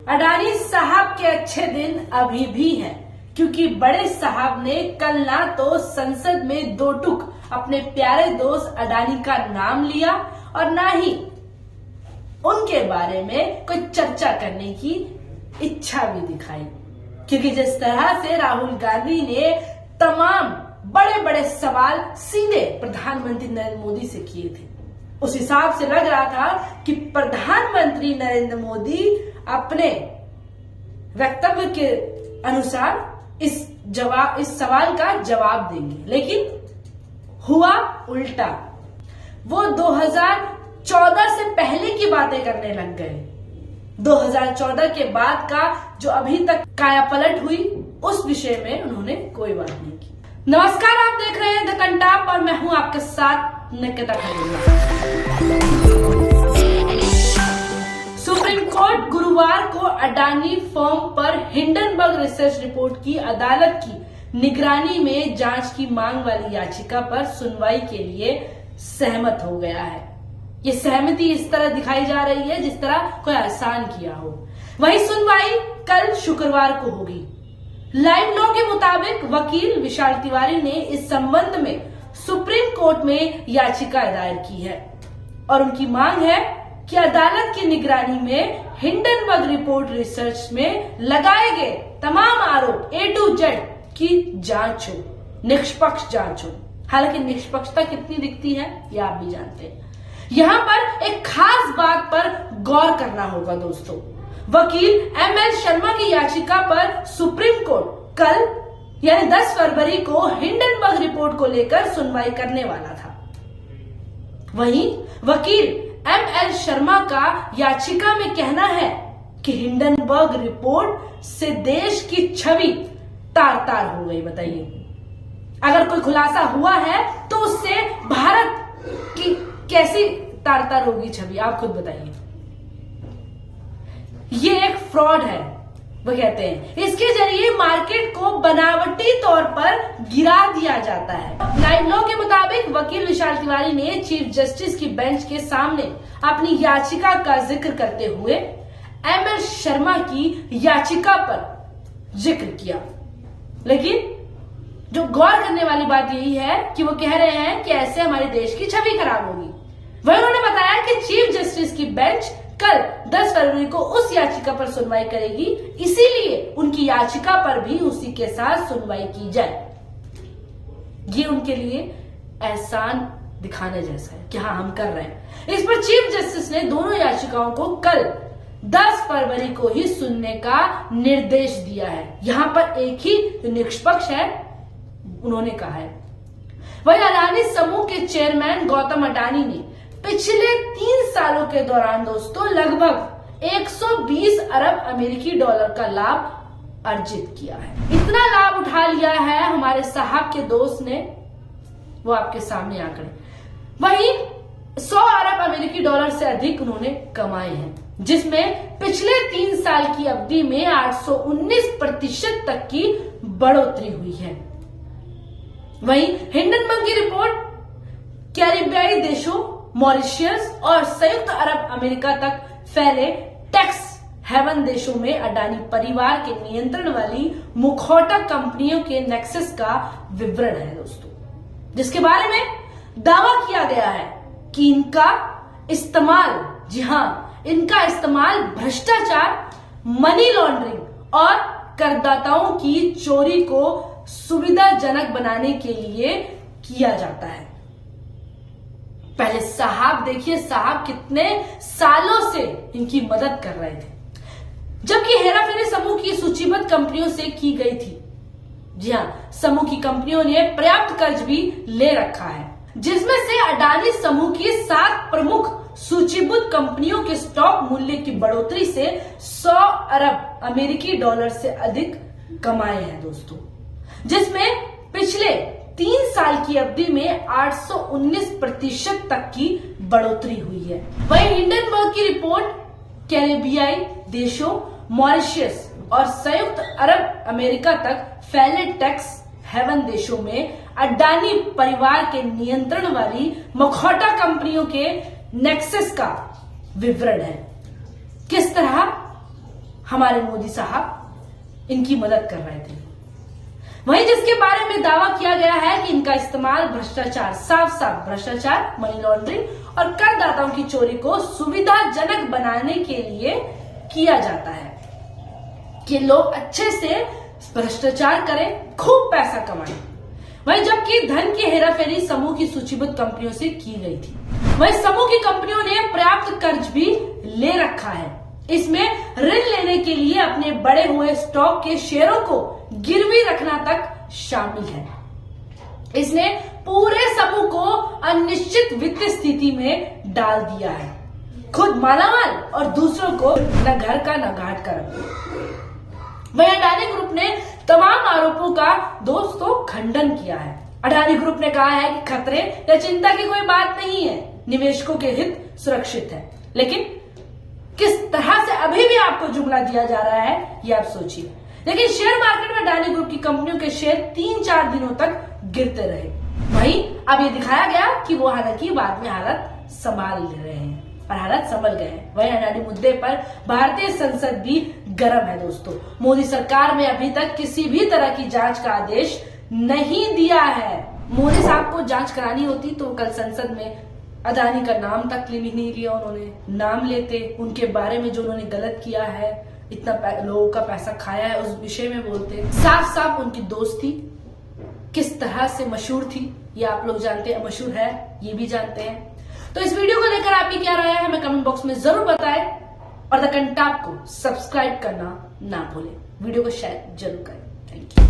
अडानी साहब के अच्छे दिन अभी भी हैं, क्योंकि बड़े साहब ने कल ना तो संसद में दो टूक अपने प्यारे दोस्त अडानी का नाम लिया और ना ही उनके बारे में कोई चर्चा करने की इच्छा भी दिखाई। क्योंकि जिस तरह से राहुल गांधी ने तमाम बड़े बड़े सवाल सीधे प्रधानमंत्री नरेंद्र मोदी से किए थे, उस हिसाब से लग रहा था कि प्रधानमंत्री नरेंद्र मोदी अपने वक्तव्य के अनुसार इस सवाल का जवाब देंगे, लेकिन हुआ उल्टा। वो 2014 से पहले की बातें करने लग गए। 2014 के बाद का जो अभी तक कायापलट हुई, उस विषय में उन्होंने कोई बात नहीं की। नमस्कार, आप देख रहे हैं द कंटाप और मैं हूं आपके साथ निकिता खजूरिया। सुप्रीम कोर्ट गुरुवार को अडानी फर्म पर हिंडनबर्ग रिसर्च रिपोर्ट की अदालत की निगरानी में जांच की मांग वाली याचिका पर सुनवाई के लिए सहमत हो गया है। ये सहमति इस तरह दिखाई जा रही है जिस तरह कोई आसान किया हो। वही सुनवाई कल शुक्रवार को होगी। लाइव लॉ के मुताबिक वकील विशाल तिवारी ने इस संबंध में सुप्रीम कोर्ट में याचिका दायर की है और उनकी मांग है कि अदालत की निगरानी में हिंडनबर्ग रिपोर्ट रिसर्च में लगाए गए तमाम आरोप A to Z की जांच हो, निष्पक्ष जांच हो। हालांकि निष्पक्षता कितनी दिखती है ये आप भी जानते हैं। यहाँ पर एक खास बात पर गौर करना होगा दोस्तों। वकील ML शर्मा की याचिका पर सुप्रीम कोर्ट कल यानी 10 फरवरी को हिंडनबर्ग रिपोर्ट को लेकर सुनवाई करने वाला था। वहीं वकील ML शर्मा का याचिका में कहना है कि हिंडनबर्ग रिपोर्ट से देश की छवि तार तार हो गई। बताइए, अगर कोई खुलासा हुआ है तो उससे भारत की कैसी तार तार होगी छवि, आप खुद बताइए। ये एक फ्रॉड है, वो कहते हैं। इसके जरिए मार्केट को बनावटी तौर पर गिरा दिया जाता है। लाइव लॉ के मुताबिक वकील विशाल तिवारी ने चीफ जस्टिस की बेंच के सामने अपनी याचिका का जिक्र करते हुए ML शर्मा की याचिका पर जिक्र किया, लेकिन जो गौर करने वाली बात यही है कि वो कह रहे हैं कि ऐसे हमारे देश की छवि खराब होगी। वह उन्होंने बताया कि चीफ जस्टिस की बेंच कल 10 फरवरी को उस याचिका पर सुनवाई करेगी, इसीलिए उनकी याचिका पर भी उसी के साथ सुनवाई की जाए। ये उनके लिए एहसान दिखाने जैसा है कि हाँ, हम कर रहे हैं। इस पर चीफ जस्टिस ने दोनों याचिकाओं को कल 10 फरवरी को ही सुनने का निर्देश दिया है। यहां पर एक ही जो निष्पक्ष है उन्होंने कहा है। वही अडानी समूह के चेयरमैन गौतम अडानी ने पिछले 3 सालों के दौरान दोस्तों लगभग 120 अरब अमेरिकी डॉलर का लाभ अर्जित किया है। इतना लाभ उठा लिया है हमारे साहब के दोस्त ने, वो आपके सामने आंकड़े। वहीं 100 अरब अमेरिकी डॉलर से अधिक उन्होंने कमाए हैं, जिसमें पिछले 3 साल की अवधि में 819% तक की बढ़ोतरी हुई है। वहीं हिंडनबर्ग की रिपोर्ट कैरिबियाई देशों मॉरिशियस और संयुक्त अरब अमेरिका तक फैले टैक्स हेवन देशों में अडानी परिवार के नियंत्रण वाली मुखौटा कंपनियों के नेक्सस का विवरण है दोस्तों, जिसके बारे में दावा किया गया है कि इनका इस्तेमाल, जी हां, इनका इस्तेमाल भ्रष्टाचार, मनी लॉन्ड्रिंग और करदाताओं की चोरी को सुविधाजनक बनाने के लिए किया जाता है। पहले साहब देखिए, साहब कितने सालों से इनकी मदद कर रहे थे, जबकि हेराफेरी समूह की सूचीबद्ध कंपनियों से की गई थी। जी हां, समूह की कंपनियों ने पर्याप्त कर्ज भी ले रखा है, जिसमें से अडानी समूह की 7 प्रमुख सूचीबद्ध कंपनियों के स्टॉक मूल्य की बढ़ोतरी से 100 अरब अमेरिकी डॉलर से अधिक कमाए हैं दोस्तों, जिसमें पिछले 3 साल की अवधि में 819% तक की बढ़ोतरी हुई है। वहीं हिंडनबर्ग की रिपोर्ट कैरिबियाई देशों मॉरिशियस और संयुक्त अरब अमेरिका तक फैले टैक्स हेवन देशों में अडानी परिवार के नियंत्रण वाली मखौटा कंपनियों के नेक्सस का विवरण है। किस तरह हमारे मोदी साहब इनकी मदद कर रहे थे। वहीं जिसके बारे में दावा किया गया है कि इनका इस्तेमाल भ्रष्टाचार, साफ साफ भ्रष्टाचार, मनी लॉन्ड्रिंग और करदाताओं की चोरी को सुविधाजनक बनाने के लिए किया जाता है कि लोग अच्छे से भ्रष्टाचार करें, खूब पैसा कमाएं। वहीं जबकि धन की हेराफेरी समूह की सूचीबद्ध कंपनियों से की गई थी, वहीं समूह की कंपनियों ने पर्याप्त कर्ज भी ले रखा है। इसमें ऋण लेने के लिए अपने बढ़े हुए स्टॉक के शेयरों को गिरवी रखना तक शामिल है। इसने पूरे समूह को अनिश्चित वित्तीय स्थिति में डाल दिया है, खुद मालामाल और दूसरों को न घर का न घाट का रखा। वहीं अडानी ग्रुप ने तमाम आरोपों का दोस्तों खंडन किया है। अडानी ग्रुप ने कहा है कि खतरे या चिंता की कोई बात नहीं है, निवेशकों के हित सुरक्षित है। लेकिन किस तरह से अभी भी आपको जुमला दिया जा रहा है ये आप सोचिए। लेकिन शेयर मार्केट में अडानी ग्रुप की कंपनियों के शेयर 3-4 दिनों तक गिरते रहे। वहीं अब ये दिखाया गया कि वो हालांकि बाद में हालत संभाल ले रहे हैं और हालत संभल गए हैं। वहीं अडानी मुद्दे पर भारतीय संसद भी गर्म है दोस्तों। मोदी सरकार में अभी तक किसी भी तरह की जांच का आदेश नहीं दिया है। मोदी साहब को जांच करानी होती तो कल संसद में अडानी का नाम तक नहीं लिया उन्होंने। नाम लेते, उनके बारे में जो उन्होंने गलत किया है, इतना लोगों का पैसा खाया है, उस विषय में बोलते। साफ साफ उनकी दोस्ती किस तरह से मशहूर थी ये आप लोग जानते हैं, मशहूर है ये भी जानते हैं। तो इस वीडियो को लेकर आपकी क्या राय है हमें कमेंट बॉक्स में जरूर बताएं और द कंटाप को सब्सक्राइब करना ना भूलें। वीडियो को शेयर जरूर करें। Thank you.